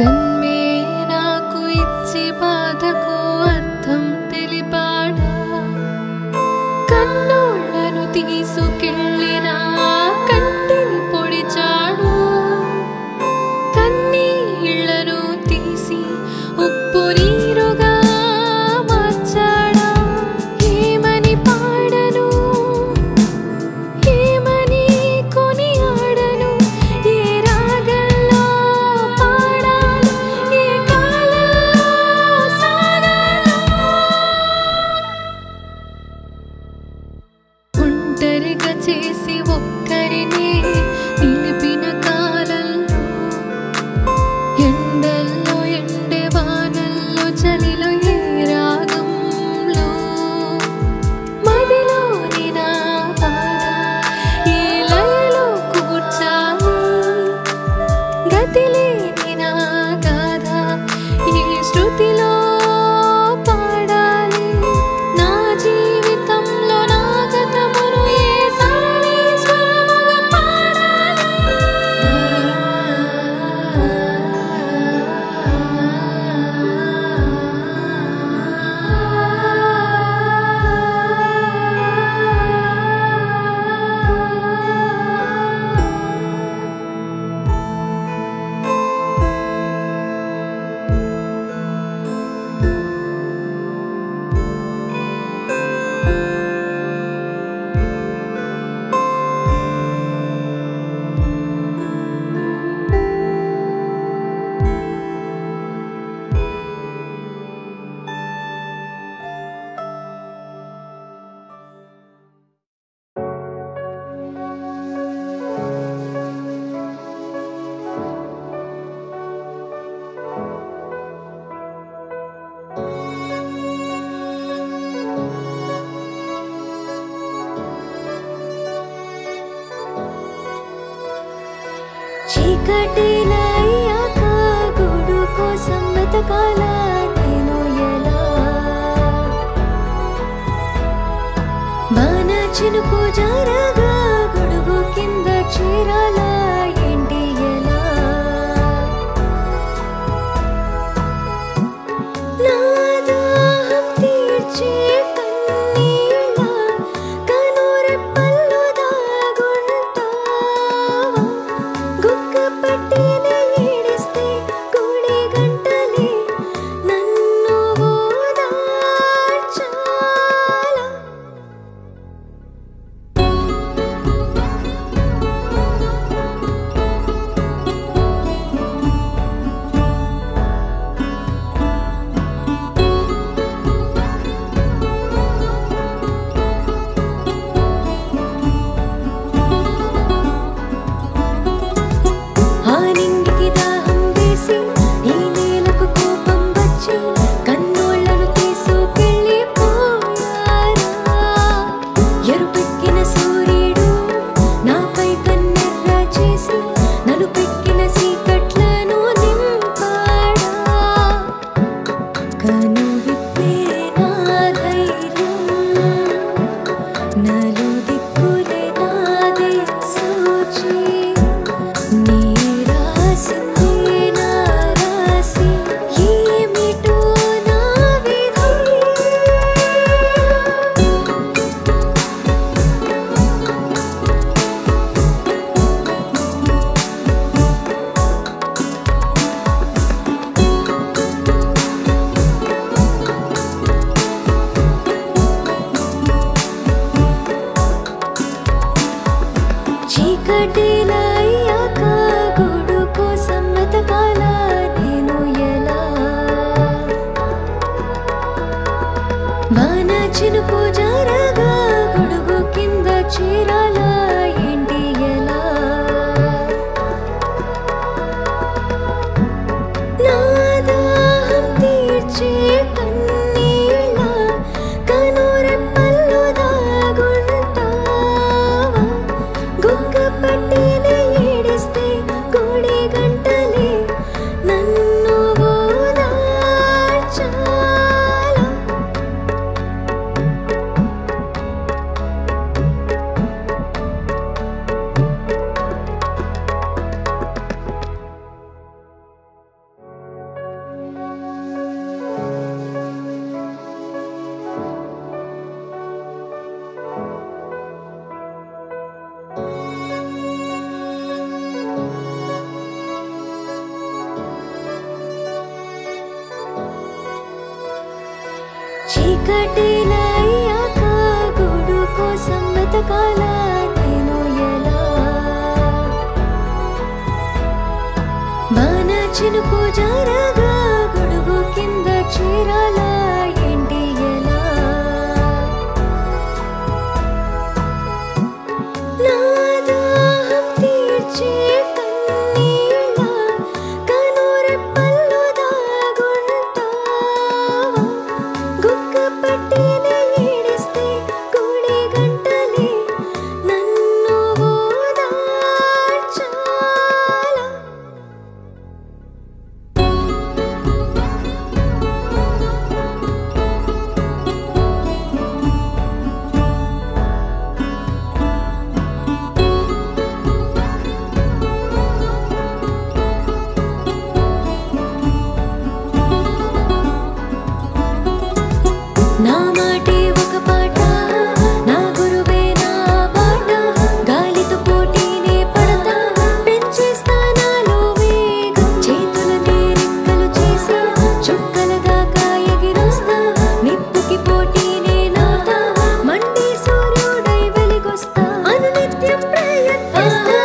జన్మే నాకు ఇచ్చి బాధకు అర్థం తెలిపాడా కన్నోళ్లను తీసుకెళ్ళిన కంటిని పొడిచాడు కన్నీళ్లను తీసి ఉప్పు నీరుగా మార్చాడా ఏమని పాడను ఏమని కొనియాడను ఏ రాగంలో పాడాను ఏ కాలంలో సాగాను ఒంటరిగా చేసి ఒక్కరినే నిలిపిన కాలంలో ఎండల్లో ఎండే వానల్లో చలిలో ఏ రాగంలో మదిలోని నా బాధ ఏ లయలో కూర్చాలి గతిలేని నా గాథ ఏ శృతిలో పాడాలి నా జీవితంలో నా గతమును ఏ సరళి స్వరముగా పాడాలి చీకటిలయ్యాక గూడు కోసం వెతకాలా నేను ఎలా వాన చినుకు జారగా గొడుగు కింద చేరాలా ఏంటి ఎలా నా దాహం తీర్చే కన్నీళ్ళ కనురెప్పల్లో దాగుంటావా గుక్క పట్టిన ఏడిస్తే గుడి గంటలే నన్ను ఓదార్చాలా ఆ నింగికి దాహం వేసి ఈ నేలకు కోపం వచ్చి కన్నోళ్లను తీసుకెళ్ళిపోయారా ఎరుపెక్కిన సూర్యుడు నాపై కన్నెర్ర చేసి నలుపెక్కిన చీకట్లను నింపాడా కను విప్పే నా ధైర్యం నలు దిక్కులే నాదే సూచి నీ రాసింది నా రాసి ఏమిటో నా విధి చీకటిలయ్యాక గూడు కోసం వెతకాలా నేను ఎలా వాన చినుకు జారగా గొడుగు కింద చేరాలా ఏంటి ఎలా నా దాహం తీర్చే కన్నీళ్ళ కనురెప్పల్లో దాగుంటావా గుక్క పట్టిన చినుకు జారగా గొడుగు కింద చేరాలా ఏంటి ఎలా నా దాహం తీర్చే కన్నీళ్ళ కనురెప్పల్లో దాగుంటావా గుక్క పట్టినే ఏడిస్తే గుడి గంటలే నన్ను ఓదార్చాలా నా మాటే ఒక పాట నా గురువే నా బాట గాలితో పోటీనే పడతా పెంచేస్తా నాలో వేగం చేతులనే రెక్కలు చేసి చుక్కల దాకా ఎగిరొస్తా నిప్పుకి పోటీనే నాట మండి సూర్యుడై వెలిగొస్తా అనునిత్యం ప్రయత్నిస్తా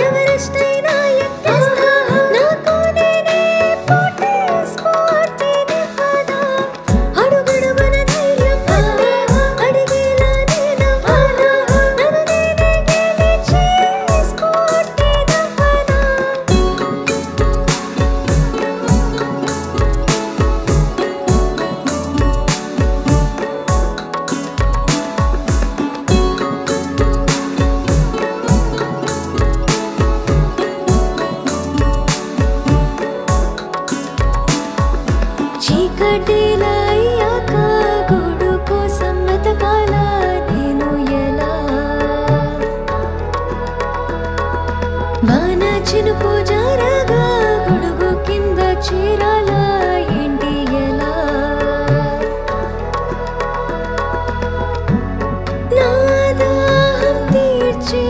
ఎవరిష్టైనా ఎక్కేస్తా నాకు నేనే పోటీ స్ఫూర్తినివ్వనా అడుగడుగున ధైర్యం పట్టే అడిగేలా నేనవ్వనా నన్ను నేనే గెలిచే స్ఫూర్తినివ్వనా చీకటిలయ్యాక గూడు కోసం వెతకాలా నేను ఎలా వాన చినుకు జారగా గొడుగు కింద చేరాలా ఏంటి ఎలా నా దాహం తీర్చే